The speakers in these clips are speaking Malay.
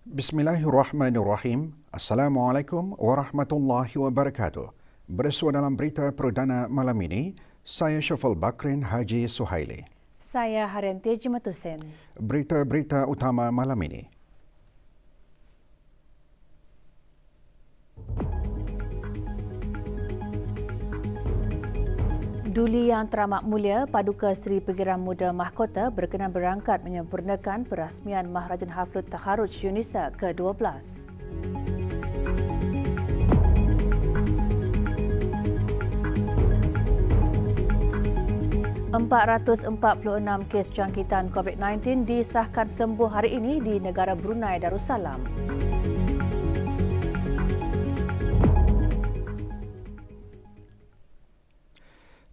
Bismillahirrahmanirrahim. Assalamualaikum warahmatullahi wabarakatuh. Bersua dalam berita perdana malam ini, saya Syafal Bakrin Haji Suhaili. Saya Haryanti Jimatusen. Berita-berita utama malam ini. Duli Yang Teramat Mulia Paduka Seri Pengiran Muda Mahkota berkenan berangkat menyempurnakan perasmian Maharajan Haflut Takharuj UNISA ke-12. ...446 kes jangkitan COVID-19 disahkan sembuh hari ini di negara Brunei Darussalam.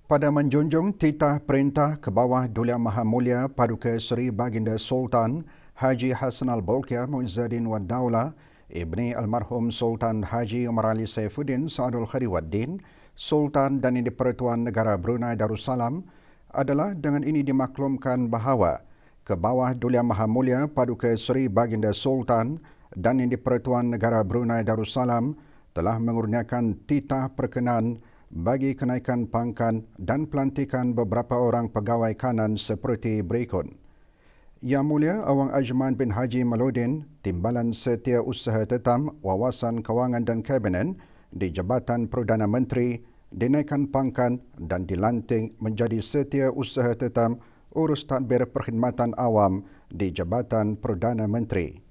Pada menjunjung titah perintah ke bawah Duli Yang Maha Mulia Paduka Seri Baginda Sultan Haji Hassanal Bolkiah Muizzuddin Wad Daulah Ibni Almarhum Sultan Haji Umar Ali Saifuddin Saadul Khairuddin Sultan dan Yang di-Pertuan Negara Brunei Darussalam adalah dengan ini dimaklumkan bahawa ke bawah Duli Yang Maha Mulia Paduka Seri Baginda Sultan dan Yang di-Pertuan Negara Brunei Darussalam telah mengurniakan titah perkenan bagi kenaikan pangkat dan pelantikan beberapa orang pegawai kanan seperti berikut. Yang Mulia Awang Ajman bin Haji Maludin, Timbalan Setiausaha Tetam Wawasan Kewangan dan Kabinet di Jabatan Perdana Menteri, dinaikkan pangkat dan dilantik menjadi Setiausaha Tetam Urus Tadbir Perkhidmatan Awam di Jabatan Perdana Menteri.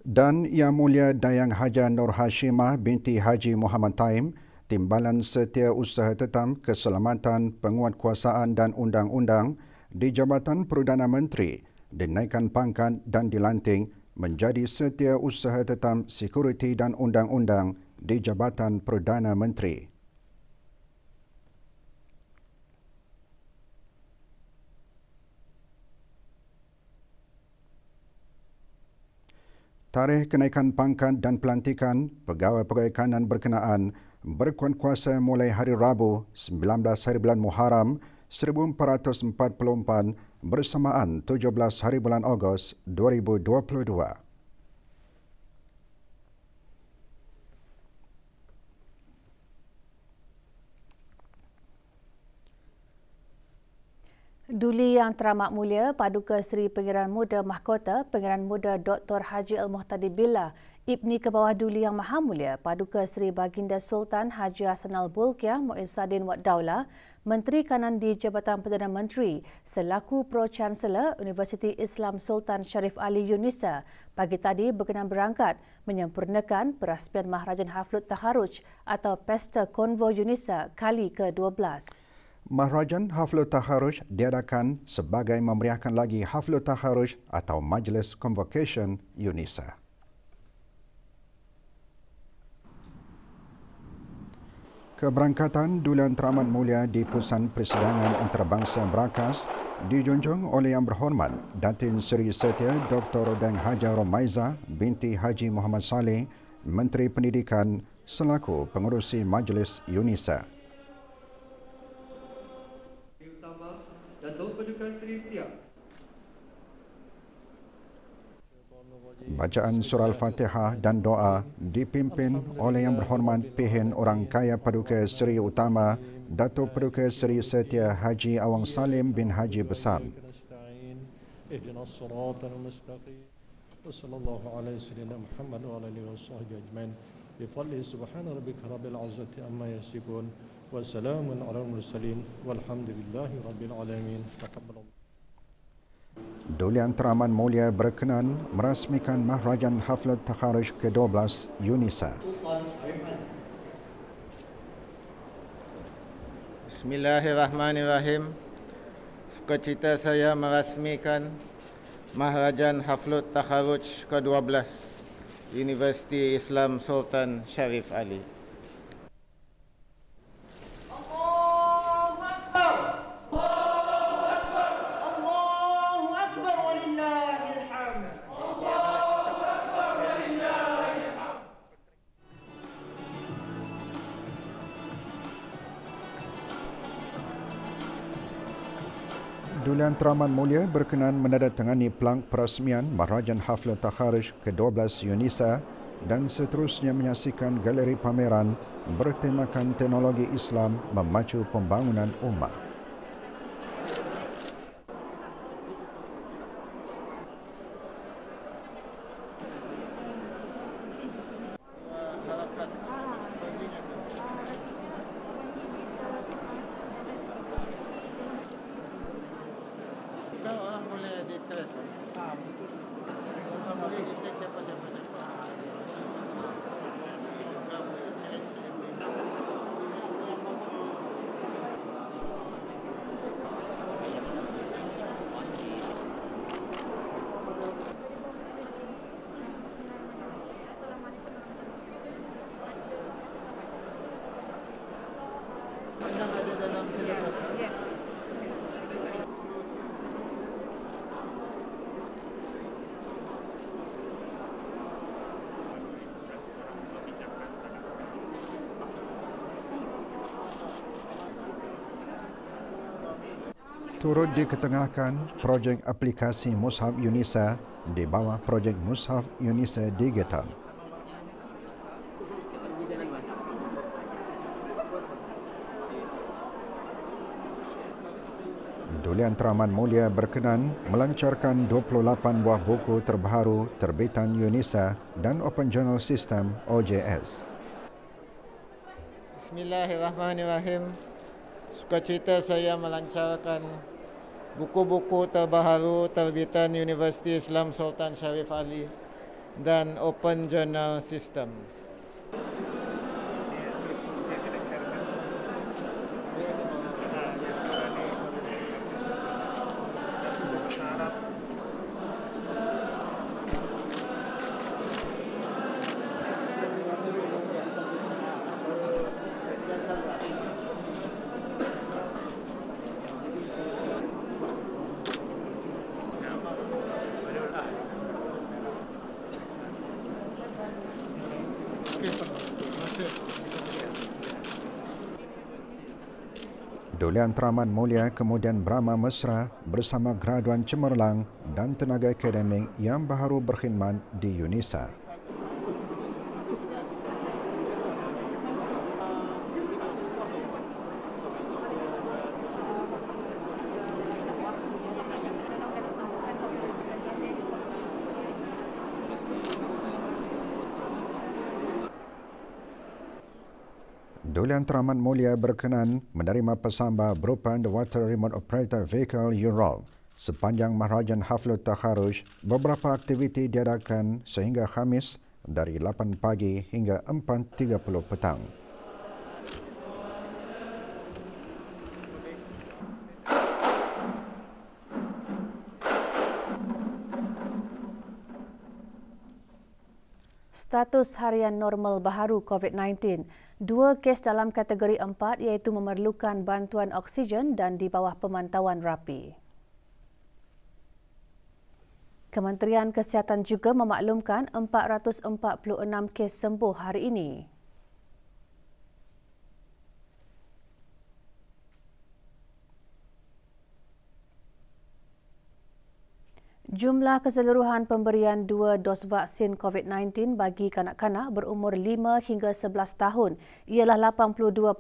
Dan Yang Mulia Dayang Haja Nur Hashimah binti Haji Muhammad Taim, Timbalan Setiausaha Tetam Keselamatan Penguatkuasaan dan Undang-Undang di Jabatan Perdana Menteri, dinaikkan pangkat dan dilantik menjadi Setiausaha Tetam Sekuriti dan Undang-Undang di Jabatan Perdana Menteri. Tarikh kenaikan pangkat dan pelantikan pegawai-pegawai kanan berkenaan berkuasa mulai hari Rabu 19 hari bulan Muharram 1444 bersamaan 17 hari bulan Ogos 2022. Duli Yang Teramat Mulia Paduka Seri Pengiran Muda Mahkota Pengiran Muda Dr. Haji Al-Muhtadi Billah Ibni Kebawah Duli Yang Maha Mulia Paduka Seri Baginda Sultan Haji Hassanal Bolkiah Muizzuddin Wad Daulah Menteri Kanan di Jabatan Perdana Menteri selaku Pro-Chancellor Universiti Islam Sultan Sharif Ali UNISA pagi tadi berkenan berangkat menyempurnakan perasmian Maharajan Haflut Takharuj atau Pesta Konvo UNISA kali ke-12. Maharajan Haflut Takharuj diadakan sebagai memeriahkan lagi Haflut Takharuj atau Majlis Convocation UNISA. Keberangkatan Duli Yang Teramat Mulia di Pusat Persidangan Antarabangsa Berakas dijunjung oleh Yang Berhormat Datin Seri Setia Dr. Dang Haja Romaiza binti Haji Muhammad Saleh, Menteri Pendidikan selaku pengerusi Majlis UNISA. Datuk Paduka Seri Setia. Bacaan surah Al-Fatihah dan doa dipimpin oleh Yang Berhormat Pihin Orang Kaya Paduka Seri Utama Datuk Paduka Seri Setia Haji Awang Salim bin Haji Besar. اهدنا الصراط المستقيم وصلى الله على سيدنا محمد وعلى اله وصحبه اجمعين بفضل سبحان ربك رب العزة عما يصفون وسلام على المرسلين والحمد لله رب العالمين. تقبل الله. Duli Yang Teramat Mulia berkenan merasmikan Maharajan Haflut Takharuj ke-12 UNISA. Bismillahirrahmanirrahim. Sukacita saya merasmikan Maharajan Haflut Takharuj ke-12 Universiti Islam Sultan Sharif Ali. Duli Teraman Mulia berkenan menandatangani pelang perasmian Maharajan Haflul Takharuj ke-12 UNISA dan seterusnya menyaksikan galeri pameran bertemakan teknologi Islam memacu pembangunan ummah. Orang boleh dites. Orang boleh dites siapa-siapa. Yang ada dalam silabus. Yes. Turut diketengahkan projek aplikasi Mushaf UNISA di bawah projek Mushaf UNISA Digital. Duli Teraman Mulia berkenan melancarkan 28 buah buku terbaru terbitan UNISA dan Open Journal System OJS. Bismillahirrahmanirrahim. Sukacita saya melancarkan buku-buku terbaru terbitan Universiti Islam Sultan Syarif Ali dan Open Journal System. Duli Teraman Mulia kemudian beramah mesra bersama graduan cemerlang dan tenaga akademik yang baru berkhidmat di UNISA. Duli Teraman Mulia berkenan menerima pesamba berupa Underwater Remote Operator Vehicle UROV. Sepanjang Maharajan Haflul Takharuj, beberapa aktiviti diadakan sehingga Khamis dari 8 pagi hingga 4.30 petang. Status harian normal baharu COVID-19. 2 kes dalam kategori 4 iaitu memerlukan bantuan oksigen dan di bawah pemantauan rapi. Kementerian Kesihatan juga memaklumkan 446 kes sembuh hari ini. Jumlah keseluruhan pemberian 2 dos vaksin COVID-19 bagi kanak-kanak berumur 5 hingga 11 tahun ialah 82%.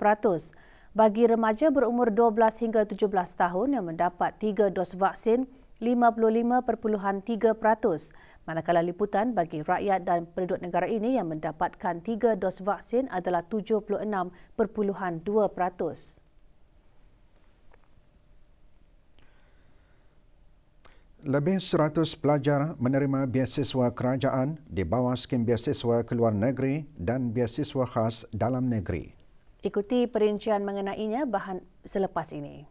Bagi remaja berumur 12 hingga 17 tahun yang mendapat 3 dos vaksin, 55.3%. Manakala liputan bagi rakyat dan penduduk negara ini yang mendapatkan 3 dos vaksin adalah 76.2%. Lebih 100 pelajar menerima beasiswa kerajaan di bawah skim beasiswa keluar negeri dan beasiswa khas dalam negeri. Ikuti perincian mengenainya bahan selepas ini.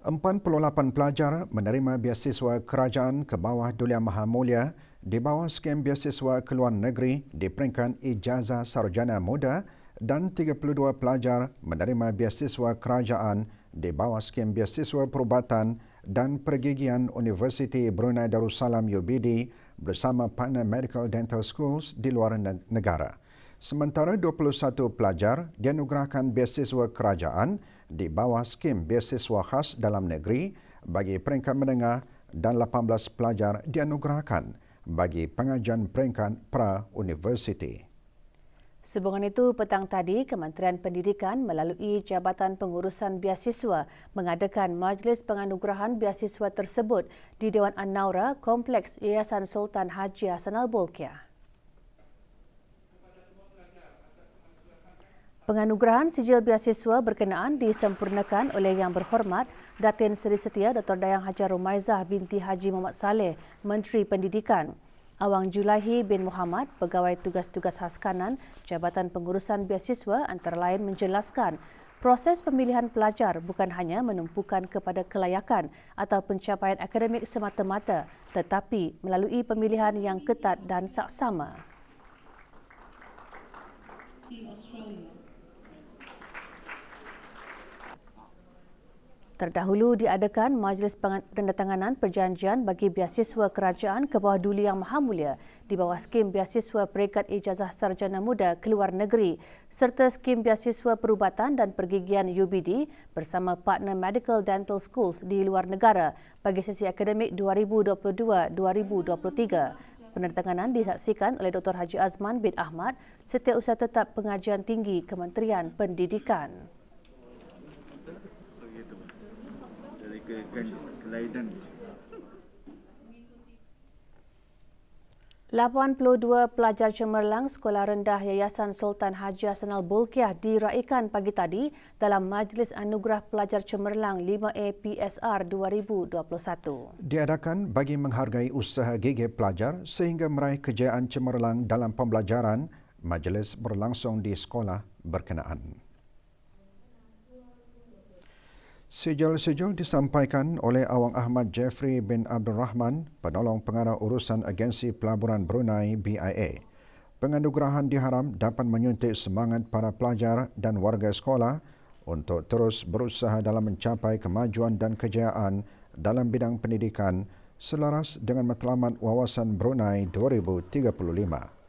Empatan pelajar menerima beasiswa kerajaan ke bawah Duli Maha Mulia di bawah skim beasiswa keluar negeri di peringkat ijazah sarjana muda dan 32 pelajar menerima beasiswa kerajaan di bawah skim beasiswa perubatan dan pergigian Universiti Brunei Darussalam UBD bersama partner Medical Dental Schools di luar negara. Sementara 21 pelajar dianugerahkan beasiswa kerajaan di bawah skim beasiswa khas dalam negeri bagi peringkat menengah dan 18 pelajar dianugerahkan bagi pengajian peringkat pra-universiti. Sehubungan itu, petang tadi, Kementerian Pendidikan melalui Jabatan Pengurusan Beasiswa mengadakan majlis penganugerahan beasiswa tersebut di Dewan An-Naura, Kompleks Yayasan Sultan Haji Hassanal Bolkiah. Penganugerahan sijil beasiswa berkenaan disempurnakan oleh Yang Berhormat Datin Seri Setia Dr. Dayang Hajar Rumaizah binti Haji Muhammad Saleh, Menteri Pendidikan. Awang Julaihi bin Muhammad, Pegawai Tugas-Tugas Khas Kanan Jabatan Pengurusan Beasiswa antara lain menjelaskan proses pemilihan pelajar bukan hanya menumpukan kepada kelayakan atau pencapaian akademik semata-mata tetapi melalui pemilihan yang ketat dan saksama. Terdahulu diadakan majlis penandatanganan perjanjian bagi beasiswa kerajaan ke bawah Duli Yang Maha Mulia di bawah skim beasiswa peringkat ijazah sarjana muda keluar negeri serta skim beasiswa perubatan dan pergigian UBD bersama partner Medical Dental Schools di luar negara bagi sesi akademik 2022-2023. Penandatanganan disaksikan oleh Dr. Haji Azman bin Ahmad, Setiausaha Tetap Pengajian Tinggi Kementerian Pendidikan. Kelainan. 82 pelajar cemerlang Sekolah Rendah Yayasan Sultan Haji Hassanal Bolkiah diraikan pagi tadi dalam Majlis Anugerah Pelajar Cemerlang 5A PSR 2021. Diadakan bagi menghargai usaha gigih pelajar sehingga meraih kejayaan cemerlang dalam pembelajaran. Majlis berlangsung di sekolah berkenaan. Sijil-sijil disampaikan oleh Awang Ahmad Jeffrey bin Abdul Rahman, Penolong Pengarah Urusan Agensi Pelaburan Brunei BIA. Penganugerahan diharap dapat menyuntik semangat para pelajar dan warga sekolah untuk terus berusaha dalam mencapai kemajuan dan kejayaan dalam bidang pendidikan selaras dengan matlamat Wawasan Brunei 2035.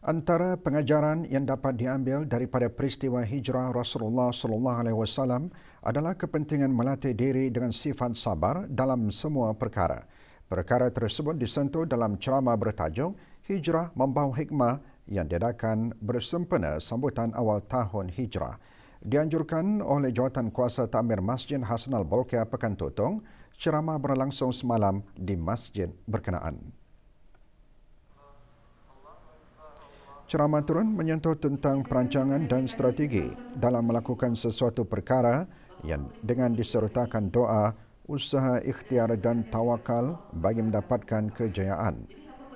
Antara pengajaran yang dapat diambil daripada peristiwa hijrah Rasulullah SAW adalah kepentingan melatih diri dengan sifat sabar dalam semua perkara. Perkara tersebut disentuh dalam ceramah bertajuk Hijrah Membawa Hikmah yang diadakan bersempena sambutan awal tahun hijrah. Dianjurkan oleh Jawatan Kuasa Takmir Masjid Hassanal Bolkiah Pekan Tutong, ceramah berlangsung semalam di masjid berkenaan. Ceramah turun menyentuh tentang perancangan dan strategi dalam melakukan sesuatu perkara yang dengan disertakan doa, usaha ikhtiar dan tawakal bagi mendapatkan kejayaan.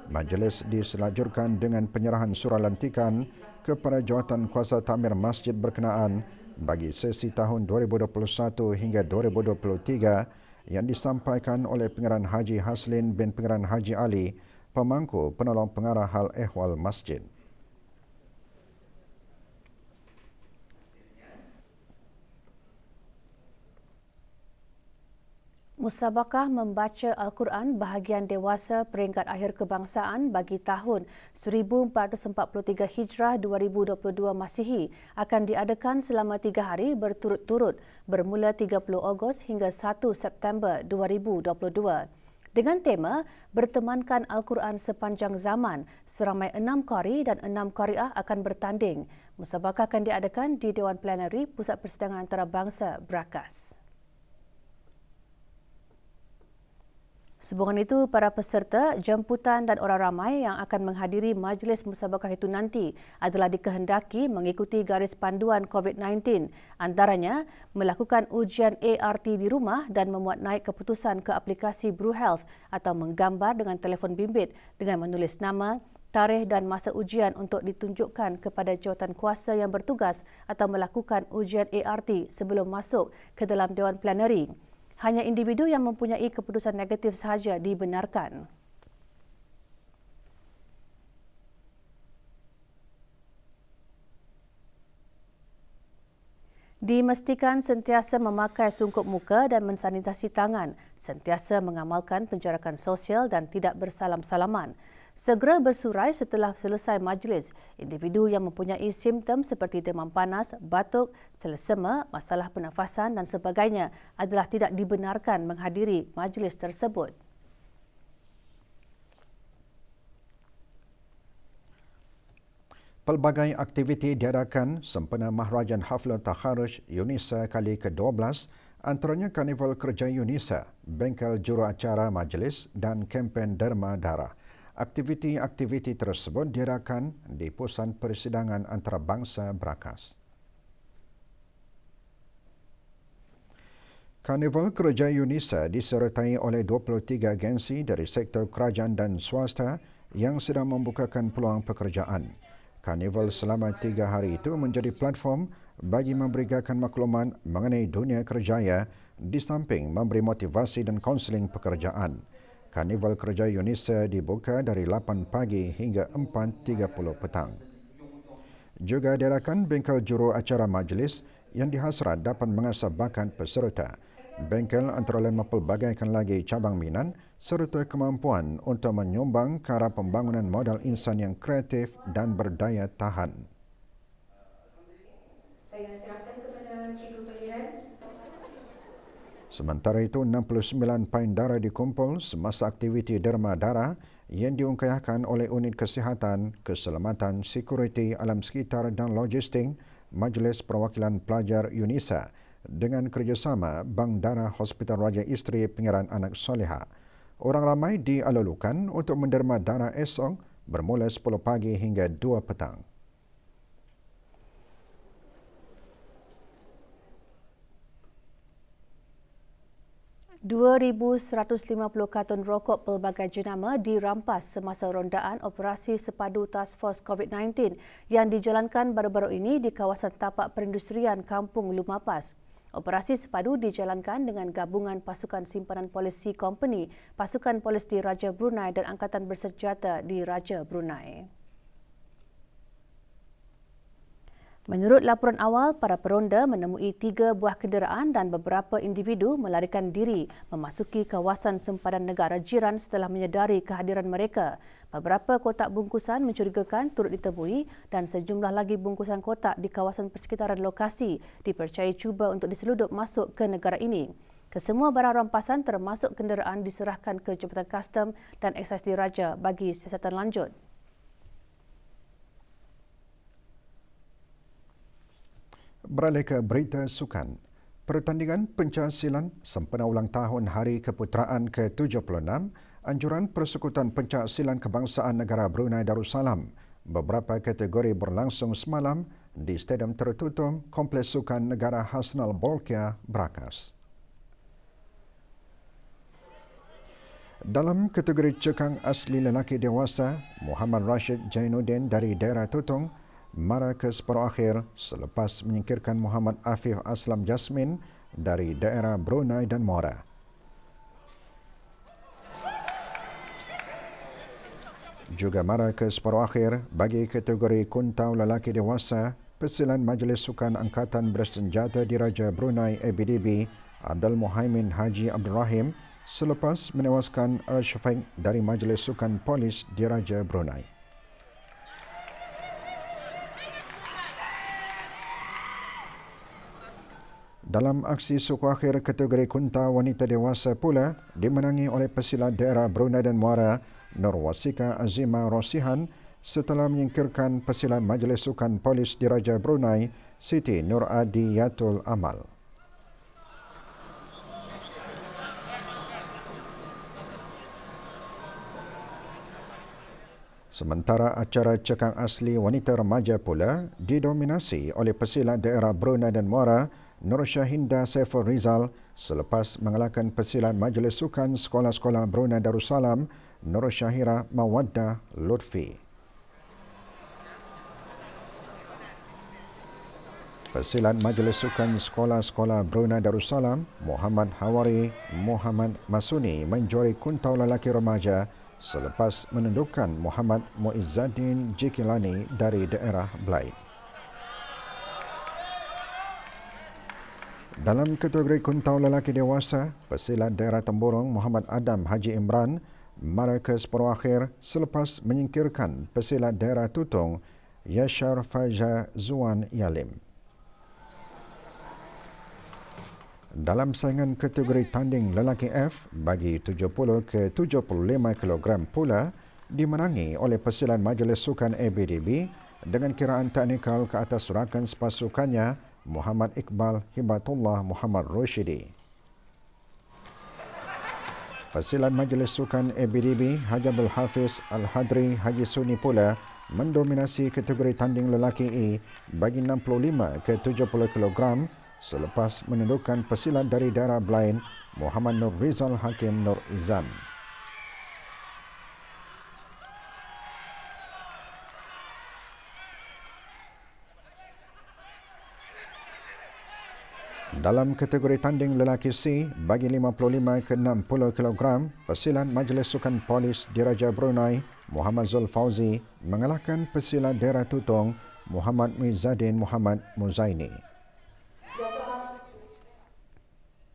Majlis diselajurkan dengan penyerahan surah lantikan kepada Jawatan Kuasa Takmir Masjid berkenaan bagi sesi tahun 2021 hingga 2023 yang disampaikan oleh Pengeran Haji Haslin bin Pengeran Haji Ali, pemangku penolong pengarah hal ehwal masjid. Musabakah membaca Al-Quran bahagian dewasa peringkat akhir kebangsaan bagi tahun 1443 Hijrah 2022 Masihi akan diadakan selama 3 hari berturut-turut bermula 30 Ogos hingga 1 September 2022. Dengan tema Bertemankan Al-Quran Sepanjang Zaman, seramai 6 qari dan 6 qariah akan bertanding. Musabakah akan diadakan di Dewan Plenary Pusat Persidangan Antarabangsa Brakas. Sehubungan itu, para peserta, jemputan dan orang ramai yang akan menghadiri majlis musabakah itu nanti adalah dikehendaki mengikuti garis panduan COVID-19, antaranya melakukan ujian ART di rumah dan memuat naik keputusan ke aplikasi BruHealth atau menggambar dengan telefon bimbit dengan menulis nama, tarikh dan masa ujian untuk ditunjukkan kepada jawatan kuasa yang bertugas atau melakukan ujian ART sebelum masuk ke dalam Dewan Plenary. Hanya individu yang mempunyai keputusan negatif sahaja dibenarkan. Dimastikan sentiasa memakai sungkup muka dan mensanitasi tangan, sentiasa mengamalkan penjarakan sosial dan tidak bersalam-salaman. Segera bersurai setelah selesai majlis. Individu yang mempunyai simptom seperti demam panas, batuk, selesema, masalah pernafasan dan sebagainya adalah tidak dibenarkan menghadiri majlis tersebut. Pelbagai aktiviti diadakan sempena Mahrajan Hafla Takharuj UNISA kali ke-12, antaranya Karnival Kerja UNISA, bengkel juruacara majlis dan kempen derma darah. Aktiviti-aktiviti tersebut diadakan di Pusat Persidangan Antarabangsa Brakas. Karnival Kerja UNISA disertai oleh 23 agensi dari sektor kerajaan dan swasta yang sedang membukakan peluang pekerjaan. Karnival selama 3 hari itu menjadi platform bagi memberikan maklumat mengenai dunia kerjaya di samping memberi motivasi dan kaunseling pekerjaan. Karnival Kerja UNISA dibuka dari 8 pagi hingga 4.30 petang. Juga diadakan bengkel juru acara majlis yang dihasrat dapat mengasah bakat peserta. Bengkel antara lain mempelbagaikan lagi cabang minat serta kemampuan untuk menyumbang ke arah pembangunan modal insan yang kreatif dan berdaya tahan. Saya serahkan kepada Cikgu Pengiran. Sementara itu, 69 pain darah dikumpul semasa aktiviti derma darah yang diungkayahkan oleh Unit Kesihatan, Keselamatan, Sekuriti Alam Sekitar dan Logistik Majlis Perwakilan Pelajar UNISA dengan kerjasama Bank Darah Hospital Raja Isteri Pengiran Anak Soleha. Orang ramai dialulukan untuk menderma darah esok bermula 10 pagi hingga 2 petang. $2,150 kartun rokok pelbagai jenama dirampas semasa rondaan operasi sepadu Task Force COVID-19 yang dijalankan baru-baru ini di kawasan tapak perindustrian Kampung Lumapas. Operasi sepadu dijalankan dengan gabungan Pasukan Simpanan Polis C Company, Pasukan Polis di Raja Brunei dan Angkatan Bersenjata di Raja Brunei. Menurut laporan awal, para peronda menemui 3 buah kenderaan dan beberapa individu melarikan diri memasuki kawasan sempadan negara jiran setelah menyedari kehadiran mereka. Beberapa kotak bungkusan mencurigakan turut ditemui dan sejumlah lagi bungkusan kotak di kawasan persekitaran lokasi dipercayai cuba untuk diseludup masuk ke negara ini. Kesemua barang rampasan termasuk kenderaan diserahkan ke Jabatan Kastam dan Eksais Diraja bagi siasatan lanjut. Beralih ke berita sukan. Pertandingan pencaksilan sempena ulang tahun Hari Keputeraan ke-76 Anjuran Persekutuan Pencaksilan Kebangsaan Negara Brunei Darussalam. Beberapa kategori berlangsung semalam di Stadium Tertutup Kompleks Sukan Negara Hasnal Bolkiah, Brakas. Dalam kategori cekang asli lelaki dewasa, Muhammad Rashid Jainuddin dari daerah Tutong mara ke separuh akhir selepas menyingkirkan Muhammad Afif Aslam Jasmin dari daerah Brunei dan Mora. Juga mara ke separuh akhir bagi kategori kuntau lelaki dewasa, pesilan Majlis Sukan Angkatan Bersenjata di Raja Brunei ABDB Abdul Muhaimin Haji Abdul Rahim selepas menewaskan Al-Shafiq dari Majlis Sukan Polis di Raja Brunei. Dalam aksi suku akhir kategori kunta wanita dewasa pula dimenangi oleh pesilat daerah Brunei dan Muara Nur Wasika Azima Rosihan setelah menyingkirkan pesilat Majlis Sukan Polis di Raja Brunei Siti Nur Adiyatul Amal. Sementara acara cekang asli wanita remaja pula didominasi oleh pesilat daerah Brunei dan Muara Nur Syahinda Saiful Rizal selepas mengalahkan pesilat Majlis Sukan Sekolah-Sekolah Brunei Darussalam Nur Syahira Mawaddah Lutfi. Pesilat Majlis Sukan Sekolah-Sekolah Brunei Darussalam, Muhammad Hawari Muhammad Masuni menjuari kuntau lelaki remaja selepas menundukkan Muhammad Muizzaddin Jikilani dari daerah Blaid. Dalam kategori kuntau lelaki dewasa, pesilat daerah Temburong Muhammad Adam Haji Imran mara ke separuh akhir selepas menyingkirkan pesilat daerah Tutong Yashar Faja Zuan Yalim. Dalam saingan kategori tanding lelaki F bagi 70 ke 75 kg pula dimenangi oleh pesilat Majlis Sukan ABDB dengan kiraan teknikal ke atas rakan sepasukannya Muhammad Iqbal Hibatullah Muhammad Roshidi. Pesilat Majlis Sukan ABDB Haji Abdul Hafiz Al-Hadri Haji Suni pula mendominasi kategori tanding lelaki E bagi 65 ke 70 kg selepas menundukkan pesilat dari daerah Blain Muhammad Nur Rizal Hakim Nur Izan. Dalam kategori tanding lelaki C bagi 55 ke 60 kg, pesilat Majlis Sukan Polis Diraja Brunei Muhammad Zul Fauzi mengalahkan pesilat daerah Tutong Muhammad Muizzaddin Muhammad Muzaini.